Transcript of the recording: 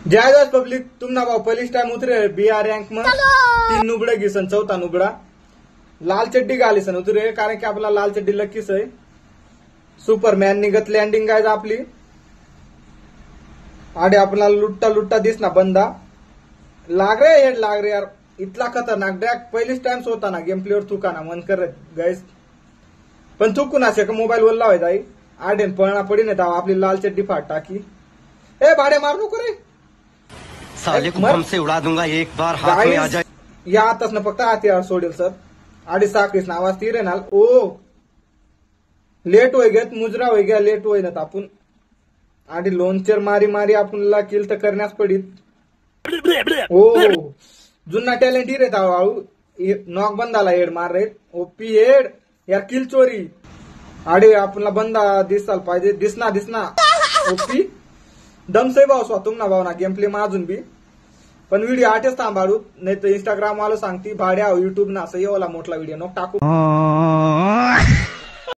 जय जय public तुमना भाव पहिलीच टाइम उतरे बीआर रँक में 3 नुबडे घिसन 4था नुबडा लाल चड्डी घालीसन उतरे कारण की आपला लाल चड्डी लकीच आहे सुपरमॅन निघत लँडिंग गायज आपली आडे आपल्याला लुट्टा लुट्टा दिसना बंदा लाग रे हेड लाग रे यार इतला खतरनाक डॅक पहिलीच टाइम होता ना गेम प्लेवर चुकाना मन करत गायज पण चुकू ना शक मोबाईल वर लावायचा आई आडेन पळना पडी नाही आपली लाल चड्डी फाट टाकी ए भाडे मार नको रे साले को बम से उड़ा दूंगा एक बार हाथ में आ जाए या आताच ना फक्त हाती यार सोडेल सर आडी साखरीस ना आवाज तीरे ना ओ लेट होय गेत मुजरा होय गया लेट होय ना आपण आडी लोनचर मारी मारी आपल्याला किल तर करण्यास पडित ओ जुना टॅलेंट रे ताळू नॉक बंदाला हेड मार रे ओपी हेड यार किल चोरी आडी आपल्याला बंदा दिसाल पाहिजे दिसना ओपी दमसे भाव स्वतः ना भाव ना गेम प्ले में अजून बी पण व्हिडिओ आठच थांबाडू नाही तर इंस्टाग्राम वाला सांगती भाड्या युट्यूब ना असं एवढा मोठा व्हिडिओ नको टाकू